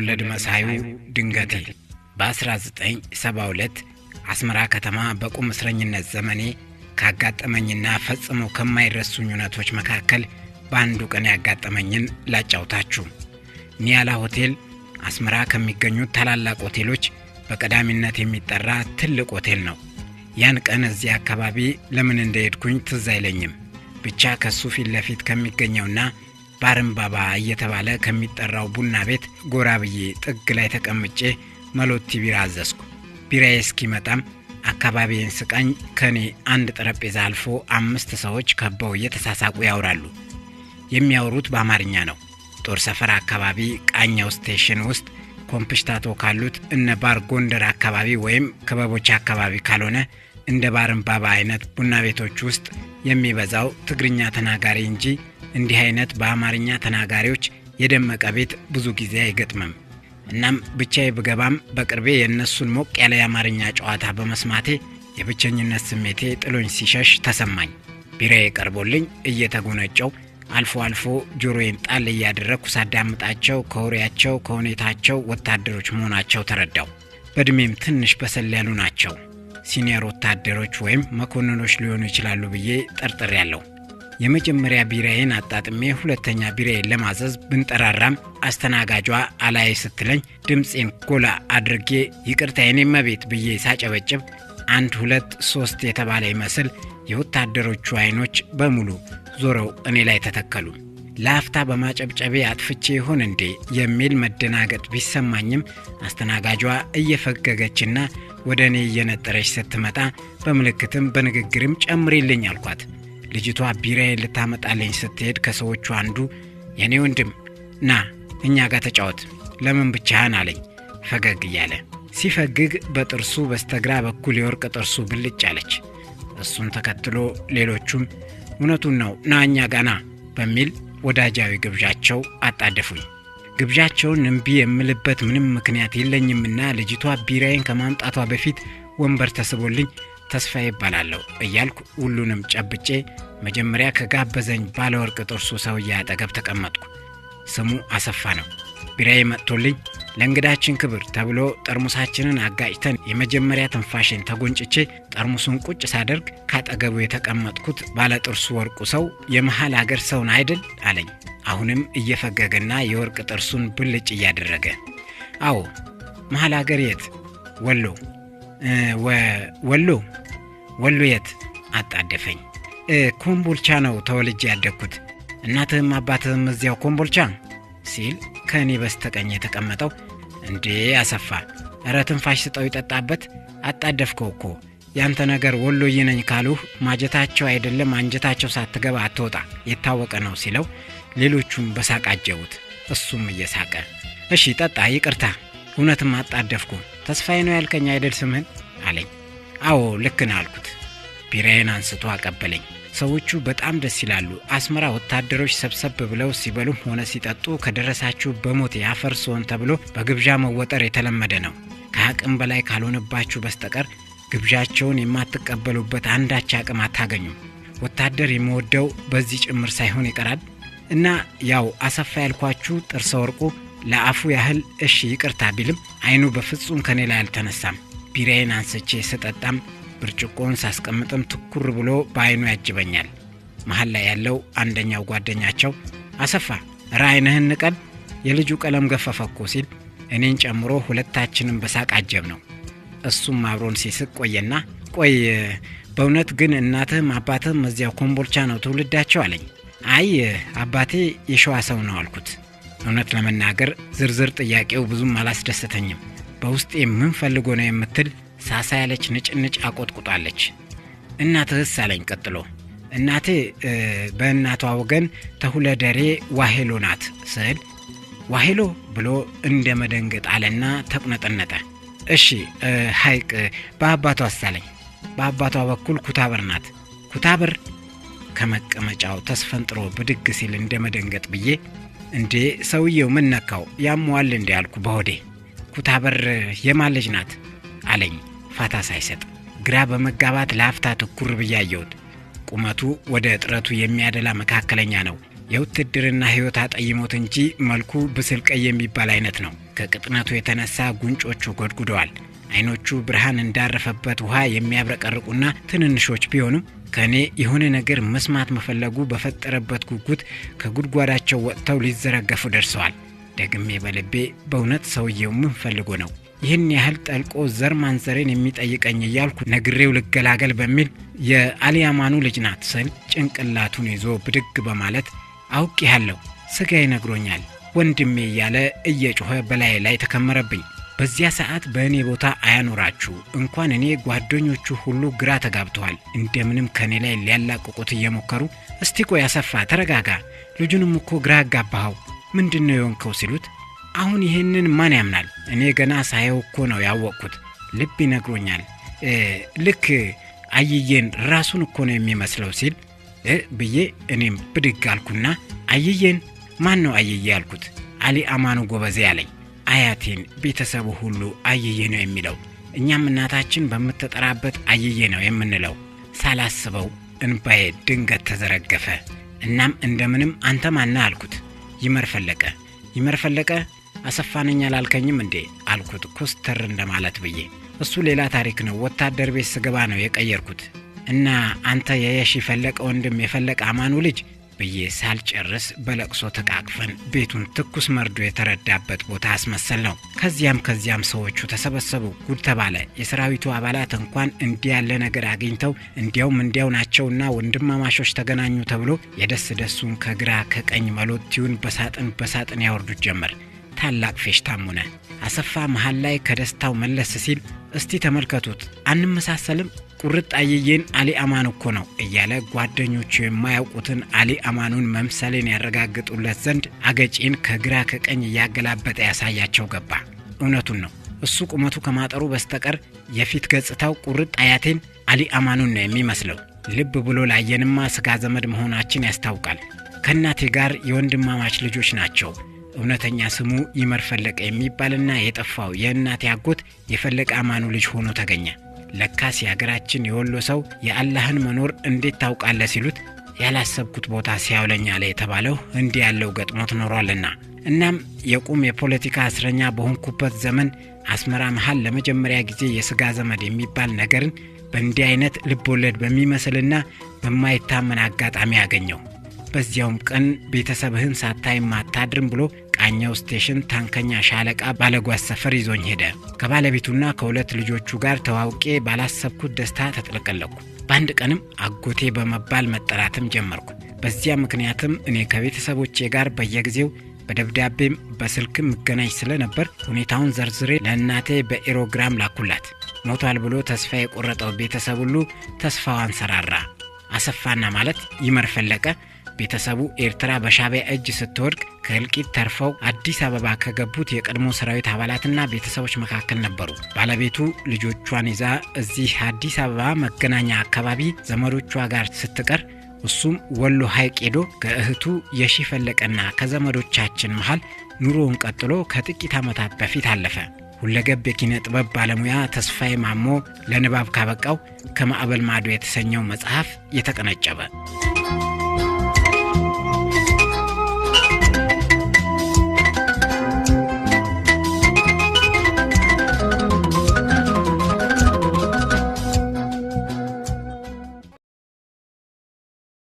ወለድ መሳዩ ድንገቴ በ1972 አስመራ ከተማ በቁም እስረኝነት ዘመኔ ካጋጠመኝና ፈጽሞ ከማይረሱኝ ኡነቶች መካከል በአንዱ ቀን ያጋጠመኝን ላጫውታችሁ። ኒያላ ሆቴል አስመራ ከሚገኙት ታላላቅ ሆቴሎች በቀዳሚነት የሚጠራ ትልቅ ሆቴል ነው። ያን ቀን እዚህ አካባቢ ለምን እንደሄድኩኝ ትዝ አይለኝም። ብቻ ከሱ ፊት ለፊት ከሚገኘውና ባርምባባ እየተባለ ከሚጠራው ቡና ቤት ጎራ ብዬ ጥግ ላይ ተቀምጬ መሎቲ ቢራ አዘዝኩ። ቢራዬ እስኪመጣም አካባቢዬን ስቃኝ ከኔ አንድ ጠረጴዛ አልፎ 5 ሰዎች ከበው እየተሳሳቁ ያወራሉ። የሚያወሩት በአማርኛ ነው። ጦር ሰፈር አካባቢ ቃኛው ስቴሽን ውስጥ ኮምፕሽታቶ ካሉት እነ ባር ጎንደር አካባቢ ወይም ክበቦች አካባቢ ካልሆነ እንደ ባርምባባ አይነት ቡና ቤቶች ውስጥ የሚበዛው ትግርኛ ተናጋሪ እንጂ እንዲህ አይነት በአማርኛ ተናጋሪዎች የደመቀ ቤት ብዙ ጊዜ አይገጥምም። እናም ብቻዬ ብገባም በቅርቤ የነሱን ሞቅ ያለ የአማርኛ ጨዋታ በመስማቴ የብቸኝነት ስሜቴ ጥሎኝ ሲሸሽ ተሰማኝ። ቢራዬ ቀርቦልኝ እየተጎነጨው አልፎ አልፎ ጆሮዬን ጣል እያደረኩ ሳዳምጣቸው ከወሬያቸው ከሁኔታቸው ወታደሮች መሆናቸው ተረዳው። በእድሜም ትንሽ በሰል ያሉ ናቸው። ሲኒየር ወታደሮች ወይም መኮንኖች ሊሆኑ ይችላሉ ብዬ ጠርጥሬያለሁ። የመጀመሪያ ቢራዬን አጣጥሜ ሁለተኛ ቢራዬን ለማዘዝ ብንጠራራም አስተናጋጇ አላይ ስትለኝ ድምጼን ጎላ አድርጌ ይቅርታ የኔ መቤት ብዬ ሳጨበጭብ 1 2 3 የተባለ ይመስል የወታደሮቹ አይኖች በሙሉ ዞረው እኔ ላይ ተተከሉ። ላፍታ በማጨብጨቤ አጥፍቼ ይሆን እንዴ የሚል መደናገጥ ቢሰማኝም አስተናጋጇ እየፈገገችና ወደ እኔ እየነጠረች ስትመጣ በምልክትም በንግግርም ጨምሪልኝ አልኳት። ልጅቷ ቢራዬን ልታመጣልኝ ስትሄድ ከሰዎቹ አንዱ የኔ ወንድም ና እኛ ጋር ተጫወት ለምን ብቻህን አለኝ ፈገግ እያለ። ሲፈግግ በጥርሱ በስተግራ በኩል የወርቅ ጥርሱ ብልጭ አለች። እሱን ተከትሎ ሌሎቹም እውነቱን ነው ና እኛ ጋር ና በሚል ወዳጃዊ ግብዣቸው አጣደፉኝ። ግብዣቸውን እምቢ የምልበት ምንም ምክንያት የለኝምና ልጅቷ ቢራዬን ከማምጣቷ በፊት ወንበር ተስቦልኝ ተስፋዬ ይባላለሁ እያልኩ ሁሉንም ጨብጬ መጀመሪያ ከጋበዘኝ ባለወርቅ ጥርሱ ሰውዬ አጠገብ ተቀመጥኩ። ስሙ አሰፋ ነው። ቢራዬ መጥቶልኝ ለእንግዳችን ክብር ተብሎ ጠርሙሳችንን አጋጭተን የመጀመሪያ ትንፋሽን ተጎንጭቼ ጠርሙሱን ቁጭ ሳደርግ ካጠገቡ የተቀመጥኩት ባለ ጥርሱ ወርቁ ሰው የመሃል አገር ሰውን አይደል አለኝ። አሁንም እየፈገገና የወርቅ ጥርሱን ብልጭ እያደረገ አዎ መሃል አገር የት? ወሎ ወሎ የት? አጣደፈኝ። ኮምቦልቻ ነው ተወልጄ ያደግኩት። እናትህም አባትህም እዚያው ኮምቦልቻ ሲል ከኔ በስተቀኝ የተቀመጠው እንዴ አሰፋ ኧረ ትንፋሽ ስጠው ይጠጣበት አጣደፍከው እኮ ያንተ ነገር ወሎዬ ነኝ ካሉህ ማጀታቸው አይደለም አንጀታቸው ሳትገባ አትወጣ የታወቀ ነው ሲለው ሌሎቹም በሳቃጀውት እሱም እየሳቀ እሺ ጠጣ ይቅርታ እውነትም አጣደፍኩ ተስፋዬ ነው ያልከኝ አይደል ስምህን አለኝ። አዎ ልክ ነህ አልኩት። ቢራዬን አንስቶ አቀበለኝ። ሰዎቹ በጣም ደስ ይላሉ። አስመራ ወታደሮች ሰብሰብ ብለው ሲበሉም ሆነ ሲጠጡ ከደረሳችሁ በሞት ያፈርሶን ተብሎ በግብዣ መወጠር የተለመደ ነው። ከአቅም በላይ ካልሆነባችሁ በስተቀር ግብዣቸውን የማትቀበሉበት አንዳች አቅም አታገኙም። ወታደር የሚወደው በዚህ ጭምር ሳይሆን ይቀራል እና ያው አሰፋ ያልኳችሁ ጥርሰ ወርቁ ለአፉ ያህል እሺ ይቅርታ ቢልም አይኑ በፍጹም ከኔ ላይ አልተነሳም። ቢራዬን አንስቼ ስጠጣም ብርጭቆን ሳስቀምጥም ትኩር ብሎ በአይኑ ያጅበኛል። መሃል ላይ ያለው አንደኛው ጓደኛቸው አሰፋ ራይነህን ንቀል የልጁ ቀለም ገፈፈኮ ሲል እኔን ጨምሮ ሁለታችንም በሳቅ አጀብ ነው። እሱም አብሮን ሲስቅ ቆየና ቆይ በእውነት ግን እናትህም አባትህም እዚያው ኮምቦልቻ ነው ትውልዳቸው አለኝ። አይ አባቴ የሸዋ ሰው ነው አልኩት። እውነት ለመናገር ዝርዝር ጥያቄው ብዙም አላስደሰተኝም። በውስጤ ምን ፈልጎ ነው የምትል ሳሳ ያለች ንጭንጭ አቆጥቁጣለች። እናትህስ አለኝ ቀጥሎ። እናቴ በእናቷ ወገን ተሁለደሬ ዋሄሎ ናት ስል ዋሄሎ ብሎ እንደ መደንገጥ አለና ተቁነጠነጠ። እሺ ሐይቅ በአባቷ አሳለኝ። በአባቷ በኩል ኩታበር ናት። ኩታበር ከመቀመጫው ተስፈንጥሮ ብድግ ሲል እንደ መደንገጥ ብዬ እንዴ ሰውየው ምን ነካው ያሟል እንዴ አልኩ በሆዴ። ኩታበር የማን ልጅ ናት አለኝ ፋታ ሳይሰጥ። ግራ በመጋባት ላፍታ ትኩር ብያየሁት። ቁመቱ ወደ ጥረቱ የሚያደላ መካከለኛ ነው። የውትድርና ህይወት አጠይሞት እንጂ መልኩ ብስል ቀይ የሚባል አይነት ነው። ከቅጥነቱ የተነሳ ጉንጮቹ ጎድጉደዋል። አይኖቹ ብርሃን እንዳረፈበት ውሃ የሚያብረቀርቁና ትንንሾች ቢሆኑም ከኔ የሆነ ነገር መስማት መፈለጉ በፈጠረበት ጉጉት ከጉድጓዳቸው ወጥተው ሊዘረገፉ ደርሰዋል። ደግሜ በልቤ በእውነት ሰውየው ምን ፈልጎ ነው ይህን ያህል ጠልቆ ዘር ማንዘሬን የሚጠይቀኝ እያልኩ ነግሬው ልገላገል በሚል የአሊ አማኑ ልጅ ናት ስል ጭንቅላቱን ይዞ ብድግ በማለት አውቄሃለሁ፣ ስጋ ይነግሮኛል ወንድሜ እያለ እየጮኸ በላይ ላይ ተከመረብኝ። በዚያ ሰዓት በእኔ ቦታ አያኖራችሁ እንኳን እኔ ጓደኞቹ ሁሉ ግራ ተጋብተዋል። እንደምንም ከኔ ላይ ሊያላቅቁት እየሞከሩ እስቲ ቆይ አሰፋ ተረጋጋ፣ ልጁንም እኮ ግራ አጋባኸው፣ ምንድነው የሆንከው ሲሉት አሁን ይሄንን ማን ያምናል? እኔ ገና ሳየው እኮ ነው ያወቅኩት። ልብ ይነግሮኛል፣ ልክ አየየን ራሱን እኮ ነው የሚመስለው ሲል ብዬ እኔም ብድግ አልኩና አየየን ማን ነው አየየ ያልኩት። አሊ አማኑ ጎበዜ ያለኝ። አያቴን ቤተሰቡ ሁሉ አየየ ነው የሚለው፣ እኛም እናታችን በመተጠራበት አየየ ነው የምንለው። ሳላስበው እንባዬ ድንገት ተዘረገፈ። እናም እንደምንም አንተ ማን ነህ አልኩት። ይመር ፈለቀ አሰፋነኛ አላልከኝም እንዴ አልኩት ኮስተር እንደማለት ብዬ። እሱ ሌላ ታሪክ ነው፣ ወታደር ቤት ስገባ ነው የቀየርኩት። እና አንተ የየሺ ፈለቀ ወንድም የፈለቀ አማኑ ልጅ ብዬ ሳልጨርስ በለቅሶ ተቃቅፈን ቤቱን ትኩስ መርዶ የተረዳበት ቦታ አስመሰል ነው። ከዚያም ሰዎቹ ተሰበሰቡ፣ ጉድ ተባለ። የሰራዊቱ አባላት እንኳን እንዲህ ያለ ነገር አግኝተው እንዲያው ናቸውና ወንድማማቾች ተገናኙ ተብሎ የደስደሱን ከግራ ከቀኝ መሎቲውን በሳጥን ያወርዱት ጀመር። ታላቅ ፌሽታም ሆነ። አሰፋ መሃል ላይ ከደስታው መለስ ሲል እስቲ ተመልከቱት አንመሳሰልም፣ ቁርጥ አየየን አሊ አማኑ እኮ ነው እያለ ጓደኞቹ የማያውቁትን አሊ አማኑን መምሰልን ያረጋግጡለት ዘንድ አገጪን ከግራ ከቀኝ ያገላበጠ ያሳያቸው ገባ። እውነቱን ነው። እሱ ቁመቱ ከማጠሩ በስተቀር የፊት ገጽታው ቁርጥ አያቴን አሊ አማኑን ነው የሚመስለው። ልብ ብሎ ላየንማ ስጋ ዘመድ መሆናችን ያስታውቃል። ከእናቴ ጋር የወንድማማች ልጆች ናቸው። እውነተኛ ስሙ ይመር ፈለቀ የሚባልና የጠፋው የእናቴ አጎት የፈለቀ አማኑ ልጅ ሆኖ ተገኘ። ለካስ የሀገራችን የወሎ ሰው የአላህን መኖር እንዴት ታውቃለህ ሲሉት ያላሰብኩት ቦታ ሲያውለኛ ላይ የተባለው እንዲህ ያለው ገጥሞት ኖሯልና። እናም የቁም የፖለቲካ እስረኛ በሆንኩበት ዘመን አስመራ መሃል ለመጀመሪያ ጊዜ የስጋ ዘመድ የሚባል ነገርን በእንዲህ አይነት ልቦለድ በሚመስልና በማይታመን አጋጣሚ ያገኘው። በዚያውም ቀን ቤተሰብህን ሳታይ ማታድርም ብሎ ቃኛው ስቴሽን ታንከኛ ሻለቃ ባለጓዝ ሰፈር ይዞኝ ሄደ። ከባለቤቱና ከሁለት ልጆቹ ጋር ተዋውቄ ባላሰብኩት ደስታ ተጥለቀለኩ። በአንድ ቀንም አጎቴ በመባል መጠራትም ጀመርኩ። በዚያ ምክንያትም እኔ ከቤተሰቦቼ ጋር በየጊዜው በደብዳቤም በስልክም መገናኝ ስለነበር ሁኔታውን ዘርዝሬ ለእናቴ በኤሮግራም ላኩላት። ሞቷል ብሎ ተስፋ የቆረጠው ቤተሰብ ሁሉ ተስፋዋን ሰራራ። አሰፋና ማለት ይመር ፈለቀ ቤተሰቡ ኤርትራ በሻዕቢያ እጅ ስትወድቅ ከእልቂት ተርፈው አዲስ አበባ ከገቡት የቀድሞ ሰራዊት አባላትና ቤተሰቦች መካከል ነበሩ። ባለቤቱ ልጆቿን ይዛ እዚህ አዲስ አበባ መገናኛ አካባቢ ዘመዶቿ ጋር ስትቀር እሱም ወሎ ሐይቅ ሄዶ ከእህቱ የሺ ፈለቀና ከዘመዶቻችን መሃል ኑሮውን ቀጥሎ ከጥቂት ዓመታት በፊት አለፈ። ሁለገብ የኪነ ጥበብ ባለሙያ ተስፋዬ ማሞ ለንባብ ካበቃው ከማዕበል ማዶ የተሰኘው መጽሐፍ የተቀነጨበ